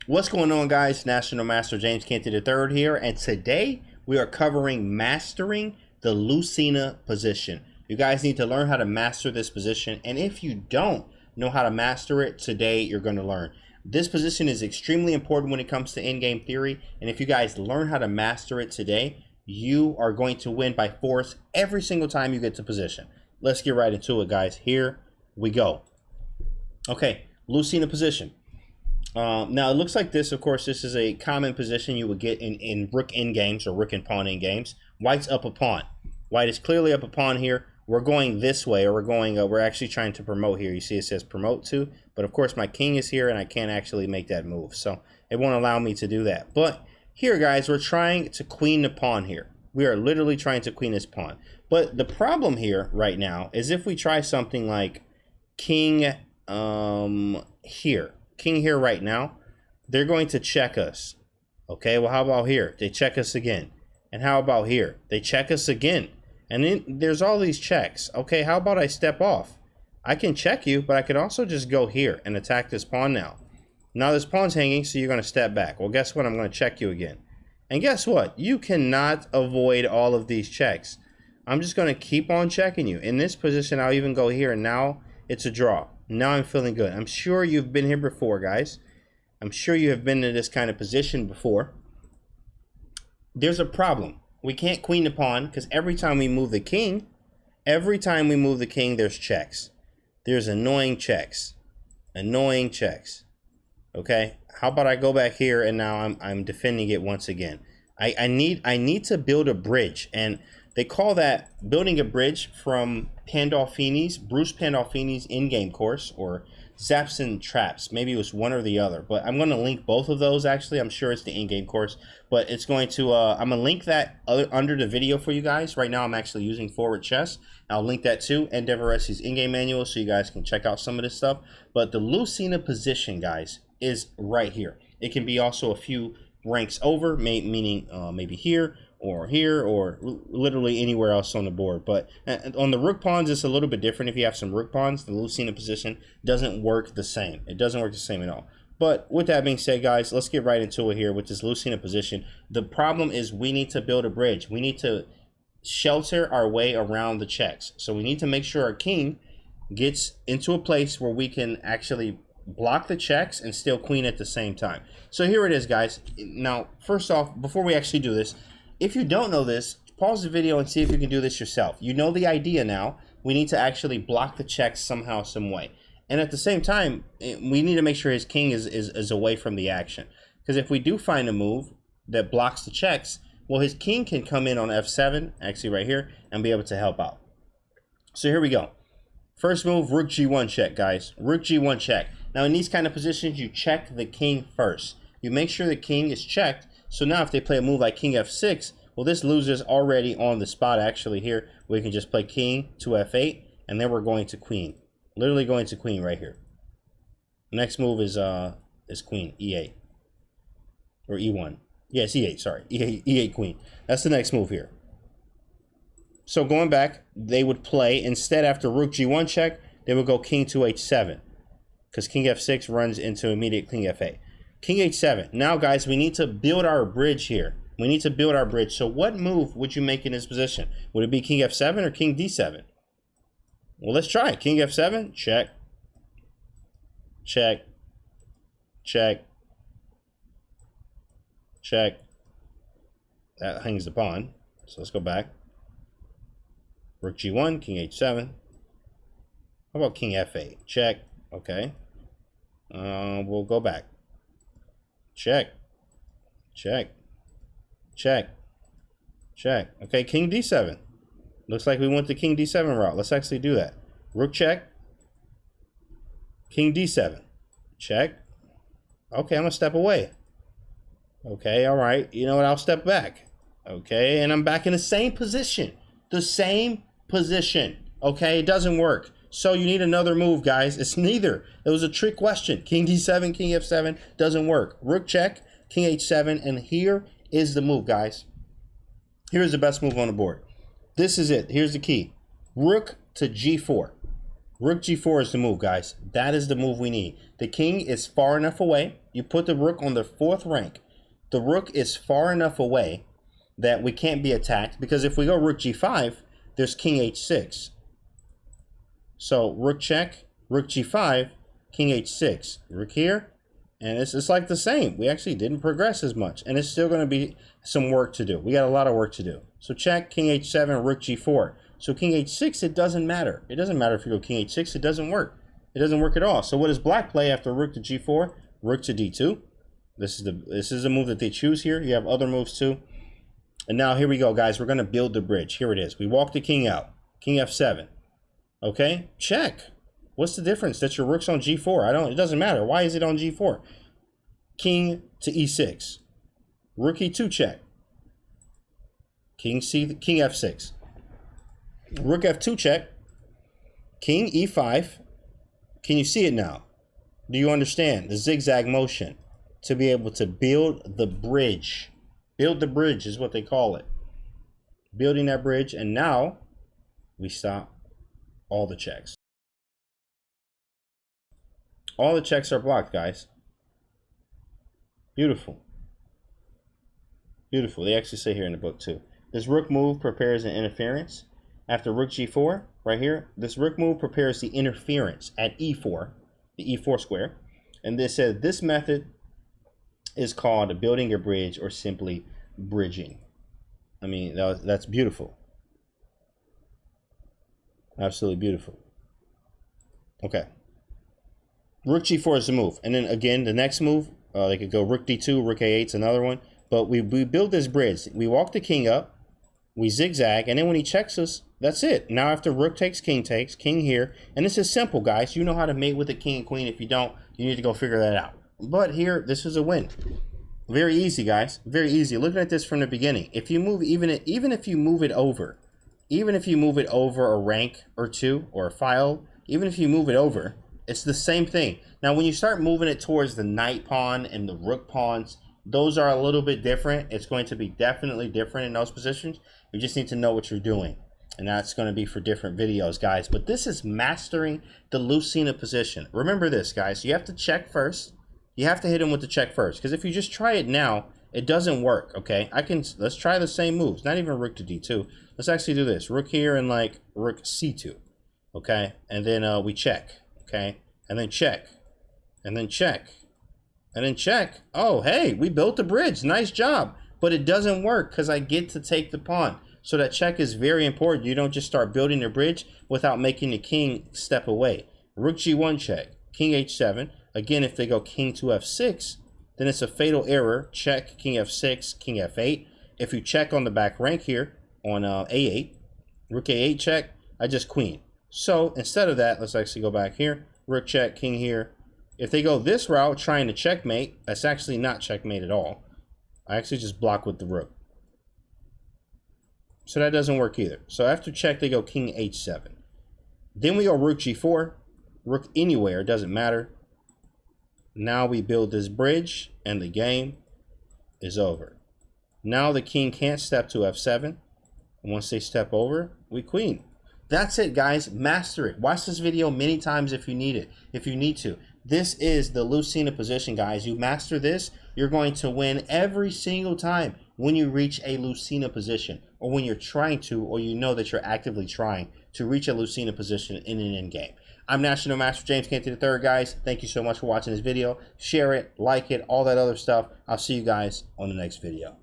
What's going on, guys? National Master James Canty III here, and today we are covering mastering the Lucena position. You guys need to learn how to master this position, and if you don't know how to master it, today you're going to learn. This position is extremely important when it comes to in-game theory, and if you guys learn how to master it today, you are going to win by force every single time you get to position. Let's get right into it, guys. Here we go. Okay, Lucena position. Now it looks like this. Of course, this is a common position you would get in rook in games or rook and pawn in games. White's up a pawn. White is clearly up a pawn here. We're going this way, or we're actually trying to promote here. You see it says promote to, but of course my king is here and I can't actually make that move, so it won't allow me to do that. But here, guys, we're trying to queen the pawn here. We are literally trying to queen this pawn. But the problem here right now is if we try something like king here. King here right now, they're going to check us. Okay, well, how about here? They check us again. And how about here? They check us again. And then there's all these checks. Okay, how about I step off? I can check you, but I could also just go here and attack this pawn now. Now this pawn's hanging, so you're going to step back. Well, guess what? I'm going to check you again. And guess what? You cannot avoid all of these checks. I'm just going to keep on checking you. In this position, I'll even go here, and now it's a draw. Now I'm feeling good. I'm sure you've been here before, guys. I'm sure you have been in this kind of position before. There's a problem. We can't queen the pawn because every time we move the king, there's checks. There's annoying checks. Annoying checks. Okay? How about I go back here and now I'm defending it once again. I need to build a bridge, and they call that building a bridge from Bruce Pandolfini's in-game course, or Zaps and Traps. Maybe it was one or the other, but I'm going to link both of those. Actually, I'm sure it's the in-game course, but it's going to I'm going to link that under the video for you guys. Right now I'm actually using Forward Chess. I'll link that to Endeavores's in-game manual so you guys can check out some of this stuff. But the Lucena position, guys, is right here. It can be also a few ranks over, meaning maybe here or literally anywhere else on the board. But on the rook pawns, it's a little bit different. If you have some rook pawns, the Lucena position doesn't work the same. It doesn't work the same at all. But with that being said, guys, let's get right into it here with this Lucena position. The problem is we need to build a bridge. We need to shelter our way around the checks. So we need to make sure our king gets into a place where we can actually block the checks and still queen at the same time. So here it is, guys. Now, first off, before we actually do this, if you don't know this, pause the video and see if you can do this yourself. You know the idea now. We need to actually block the checks somehow, some way. And at the same time, we need to make sure his king is away from the action. Because if we do find a move that blocks the checks, well, his king can come in on f7, actually right here, and be able to help out. So here we go. First move, rook g1 check, guys. Rook g1 check. Now, in these kind of positions, you check the king first. You make sure the king is checked. So now if they play a move like king f6, well, this loser's already on the spot. Actually here, we can just play king to f8, and then we're going to queen. Literally going to queen right here. Next move is queen, e8. Or e1. Yes, e8, sorry. E8 queen. That's the next move here. So going back, they would play, instead after rook g1 check, they would go king to h7. Because king f6 runs into immediate king f8. King h7. Now, guys, we need to build our bridge here. We need to build our bridge. So what move would you make in this position? Would it be king f7 or king d7? Well, let's try it. King f7. Check. Check. Check. Check. That hangs the pawn. So let's go back. Rook g1, king h7. How about king f8? Check. Okay. We'll go back. Check. Check. Check. Check. Okay, king d7. Looks like we went the king d7 route. Let's actually do that. Rook check. King d7. Check. Okay, I'm going to step away. Okay, all right. You know what? I'll step back. Okay, and I'm back in the same position. The same position. Okay, it doesn't work. So you need another move, guys. It's neither. It was a trick question. King d7, king f7 doesn't work. Rook check, king h7, and here is the move, guys. Here's the best move on the board. This is it. Here's the key. Rook to g4. Rook g4 is the move, guys. That is the move we need. The king is far enough away. You put the rook on the 4th rank. The rook is far enough away that we can't be attacked, because if we go rook g5, there's king h6. So rook check, rook g5, king h6. Rook here, and it's like the same. We actually didn't progress as much, and it's still going to be some work to do. We got a lot of work to do. So check, king h7, rook g4. So king h6, it doesn't matter. It doesn't matter if you go king h6, it doesn't work. It doesn't work at all. So what does black play after rook to g4? Rook to d2. This is the move that they choose here. You have other moves too. And now here we go, guys. We're going to build the bridge. Here it is. We walk the king out. King f7. Okay, check. What's the difference? That your rook's on g4. It doesn't matter. Why is it on g4? King to e6. Rook e2 check. King f6. Rook f2 check. King e5. Can you see it now? Do you understand the zigzag motion to be able to build the bridge? Build the bridge is what they call it. Building that bridge, and now we stop all the checks. All the checks are blocked, guys. Beautiful. Beautiful. They actually say here in the book too. This rook move prepares an interference. After rook g4, right here, this rook move prepares the interference at e4, the e4 square. And this says this method is called building a bridge, or simply bridging. I mean, that's beautiful. Absolutely beautiful. Okay. Rook g4 is the move. And then again, the next move, they could go rook d2, rook a8 is another one. But we build this bridge. We walk the king up, we zigzag, and then when he checks us, that's it. Now after rook takes, king here. And this is simple, guys. You know how to mate with the king and queen. If you don't, you need to go figure that out. But here, this is a win. Very easy, guys. Very easy. Looking at this from the beginning. If you move, even if you move it over a rank or two, or a file, even if you move it over, it's the same thing. Now, when you start moving it towards the knight pawn and the rook pawns, those are a little bit different. It's going to be definitely different in those positions. You just need to know what you're doing. And that's going to be for different videos, guys. But this is mastering the Lucena position. Remember this, guys. You have to check first. You have to hit him with the check first. Because if you just try it now, it doesn't work, okay? Let's try the same moves. Not even rook to d2. Let's actually do this. Rook here and like rook c2, okay? And then we check, okay? And then check. And then check. And then check. Oh, hey, we built the bridge. Nice job. But it doesn't work because I get to take the pawn. So that check is very important. You don't just start building the bridge without making the king step away. Rook g1 check. King h7. Again, if they go king to f6, then it's a fatal error. Check, king f6, king f8. If you check on the back rank here on a8, rook a8 check, I just queen. So instead of that, let's actually go back here. Rook check, king here. If they go this route, trying to checkmate, that's actually not checkmate at all. I actually just block with the rook. So that doesn't work either. So after check, they go king h7. Then we go rook g4. Rook anywhere, doesn't matter. Now we build this bridge, and the game is over. Now the king can't step to f7. And once they step over, we queen. That's it, guys. Master it. Watch this video many times if you need it, if you need to. This is the Lucena position, guys. You master this, you're going to win every single time when you reach a Lucena position, or when you're trying to, or you know that you're actively trying to reach a Lucena position in an end game. I'm National Master James Canty III, guys. Thank you so much for watching this video. Share it, like it, all that other stuff. I'll see you guys on the next video.